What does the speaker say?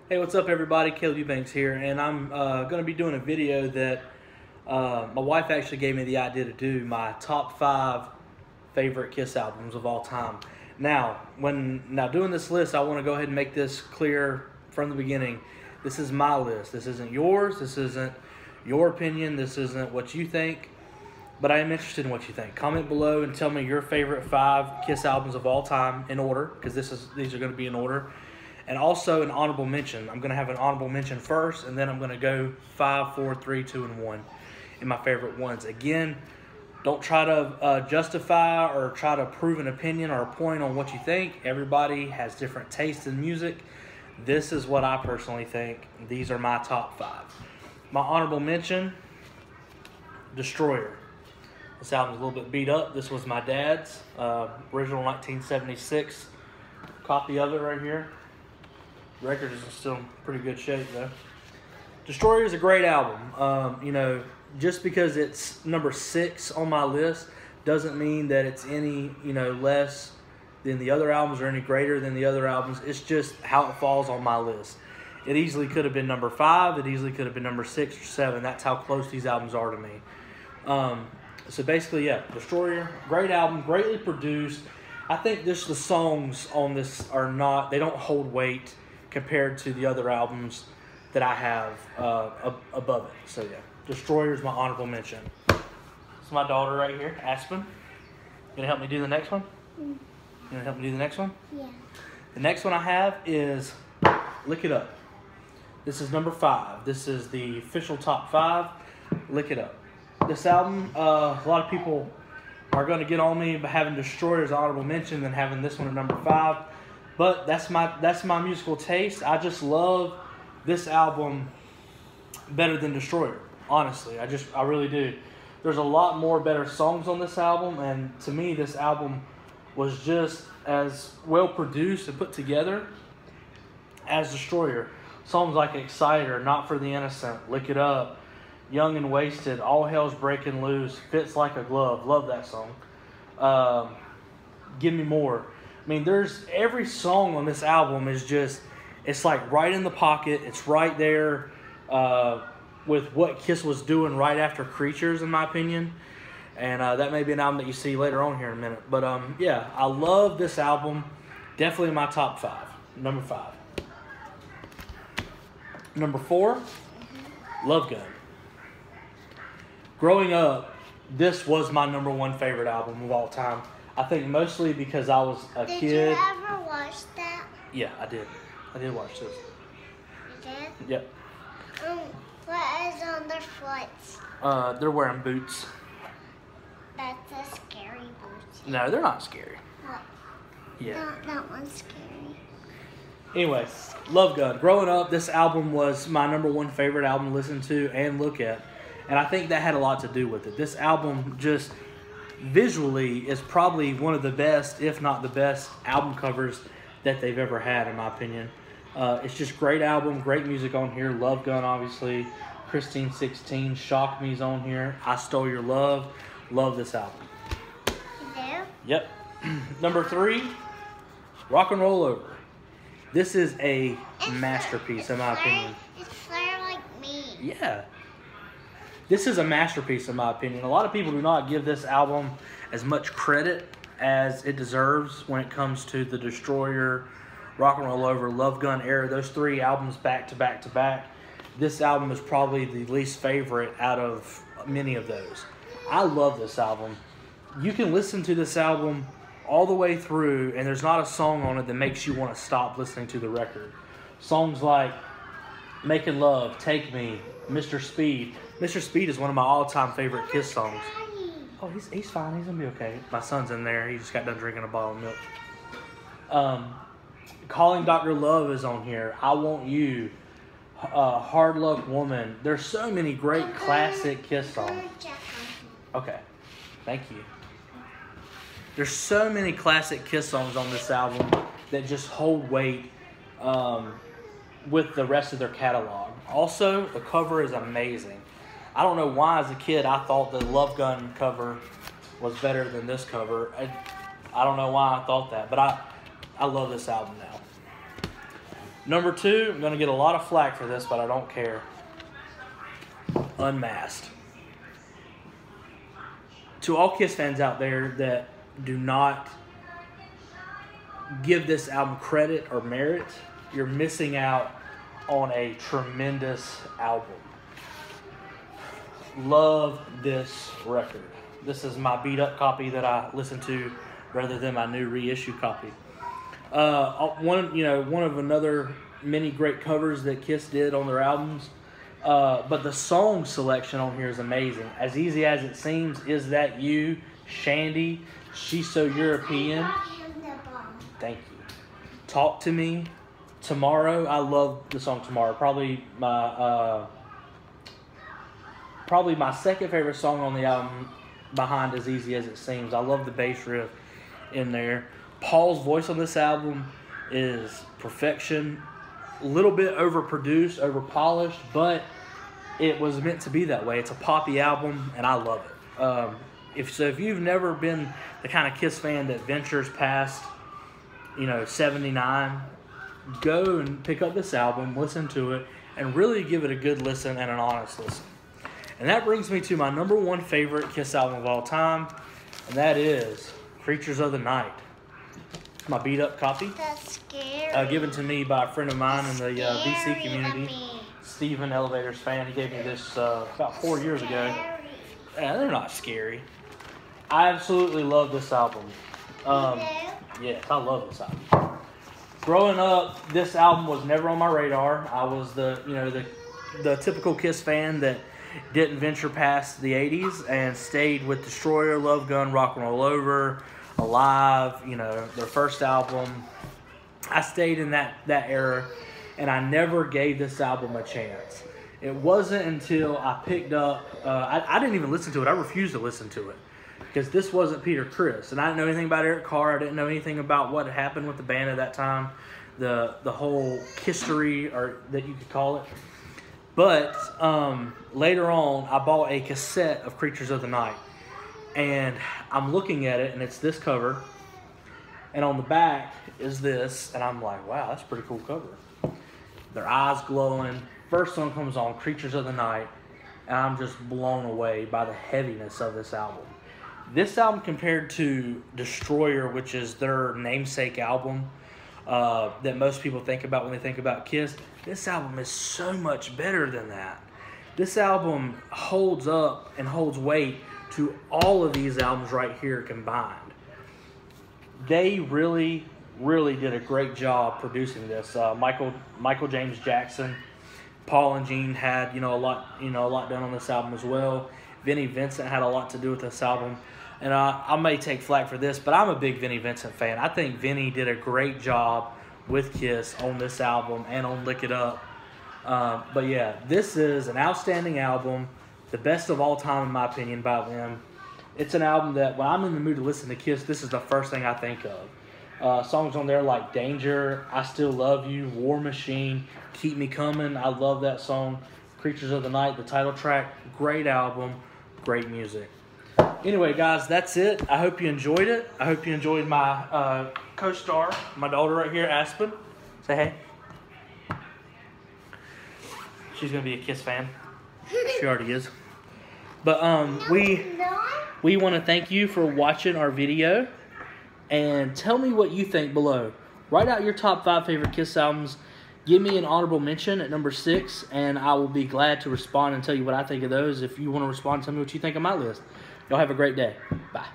Hey, what's up, everybody? Caleb Eubanks here, and I'm going to be doing a video that my wife actually gave me the idea to do, my top 5 favorite Kiss albums of all time. Now, doing this list, I want to go ahead and make this clear from the beginning. This is my list. This isn't yours. This isn't your opinion. This isn't what you think, but I am interested in what you think. Comment below and tell me your favorite 5 Kiss albums of all time in order, because these are going to be in order. And also an honorable mention. I'm going to have an honorable mention first, and then I'm going to go 5, 4, 3, 2, and 1 in my favorite ones. Again, don't try to justify or try to prove an opinion or a point on what you think. Everybody has different tastes in music. This is what I personally think. These are my top 5. My honorable mention, Destroyer. This album's a little bit beat up. This was my dad's original 1976 copy of it right here. The record is still in pretty good shape, though. Destroyer is a great album. Just because it's number 6 on my list doesn't mean that it's any, less than the other albums or any greater than the other albums. It's just how it falls on my list. It easily could have been number 5. It easily could have been number 6 or 7. That's how close these albums are to me. So basically, yeah, Destroyer, great album, greatly produced. I think the songs on this they don't hold weight compared to the other albums that I have above it. So yeah, Destroyer is my honorable mention. It's my daughter right here, Aspen. Gonna help me do the next one? You gonna help me do the next one? Yeah. The next one I have is Lick It Up. This is number 5. This is the official top 5. Lick It Up. This album, a lot of people are going to get on me by having Destroyer as honorable mention and having this one at number 5. But that's my musical taste. I just love this album better than Destroyer. Honestly, I really do. There's a lot more better songs on this album, and to me, this album was just as well produced and put together as Destroyer. Songs like Exciter, Not for the Innocent, Lick It Up, Young and Wasted, All Hell's Breaking Loose, Fits Like a Glove. Love that song. Give Me More. I mean, every song on this album is just, it's like right in the pocket. It's right there with what Kiss was doing right after Creatures, in my opinion. And that may be an album that you see later on here in a minute. But yeah, I love this album. Definitely in my top 5. Number 5. Number 4, Love Gun. Growing up, this was my number 1 favorite album of all time. I think mostly because I was a kid. Did you ever watch that? Yeah, I did. I did watch this. You did? Yep. What is on their foot? They're wearing boots. That's a scary boot. No, they're not scary. What? Yeah. Not that one's scary. Anyway, Love Gun. Growing up, this album was my number 1 favorite album to listen to and look at. And I think that had a lot to do with it. This album just visually is probably one of the best, if not the best, album covers that they've ever had, in my opinion. It's just great album, great music on here. Love Gun, obviously. Christine 16, Shock Me's on here. I Stole Your Love. Love this album. You do? Yep. Number 3, Rock and Roll Over. This is a masterpiece, in my opinion. It's Flair Like Me. Yeah. This is a masterpiece, in my opinion. A lot of people do not give this album as much credit as it deserves when it comes to the Destroyer, Rock and Roll Over, Love Gun era. Those 3 albums back to back to back. This album is probably the least favorite out of many of those. I love this album. You can listen to this album all the way through, and there's not a song on it that makes you want to stop listening to the record. Songs like Making Love, Take Me, Mr. Speed. Mr. Speed is one of my all-time favorite Kiss songs. Oh, he's fine. He's going to be okay. My son's in there. He just got done drinking a bottle of milk. Calling Dr. Love is on here. I Want You. Hard Luck Woman. There's so many great classic Kiss songs. Okay. Thank you. There's so many classic Kiss songs on this album that just hold weight with the rest of their catalog. Also, the cover is amazing. I don't know why, as a kid, I thought the Love Gun cover was better than this cover. I don't know why I thought that, but I love this album now. Number 2, I'm going to get a lot of flack for this, but I don't care. Unmasked. To all Kiss fans out there that do not give this album credit or merit, you're missing out on a tremendous album. Love this record. This is my beat up copy that I listen to rather than my new reissue copy. One of another many great covers that Kiss did on their albums. But the song selection on here is amazing. As Easy as It Seems, Is That You, Shandy, She's So European. Thank you. Talk to Me, Tomorrow. I love the song Tomorrow. Probably my second favorite song on the album behind As Easy as It Seems. I love the bass riff in there. Paul's voice on this album is perfection. A little bit overproduced, overpolished, but it was meant to be that way. It's a poppy album, and I love it. If you've never been the kind of Kiss fan that ventures past, 79, go and pick up this album, listen to it, and really give it a good listen and an honest listen. And that brings me to my number 1 favorite Kiss album of all time, and that is Creatures of the Night. My beat up copy. That's scary. Given to me by a friend of mine in the BC community. Steven, Elevators fan. He gave me this about 4 years ago. Yeah, they're not scary. I absolutely love this album. Yes, I love this album. Growing up, this album was never on my radar. I was the typical Kiss fan that didn't venture past the 80s and stayed with Destroyer, Love Gun, Rock and Roll Over, Alive, their first album. I stayed in that era, and I never gave this album a chance. It wasn't until I picked up, I didn't even listen to it. I refused to listen to it because this wasn't Peter Criss, and I didn't know anything about Eric Carr. I didn't know anything about what happened with the band at that time, the whole history, or that you could call it. But later on, I bought a cassette of Creatures of the Night, and I'm looking at it, and it's this cover, and on the back is this, and I'm like, wow, that's a pretty cool cover. Their eyes glowing. First song comes on, Creatures of the Night, and I'm just blown away by the heaviness of this album. This album, compared to Destroyer, which is their namesake album that most people think about when they think about Kiss, this album is so much better than that. This album holds up and holds weight to all of these albums right here combined. They really did a great job producing this. Michael James Jackson, Paul and Gene had a lot done on this album as well. Vinnie Vincent had a lot to do with this album, and I may take flack for this, but I'm a big Vinnie Vincent fan. I think Vinnie did a great job with Kiss on this album and on Lick It Up. But yeah, this is an outstanding album, the best of all time in my opinion by them. It's an album that when I'm in the mood to listen to Kiss, this is the first thing I think of. Songs on there like Danger, I Still Love You, War Machine, Keep Me Coming. I love that song. Creatures of the Night, the title track. Great album, great music. Anyway, guys, that's it. I hope you enjoyed it. I hope you enjoyed my co-star, my daughter right here, Aspen. Say hey. She's going to be a Kiss fan. She already is. But we want to thank you for watching our video. And tell me what you think below. Write out your top 5 favorite Kiss albums. Give me an honorable mention at number 6, and I will be glad to respond and tell you what I think of those. If you want to respond, tell me what you think of my list. Y'all have a great day. Bye.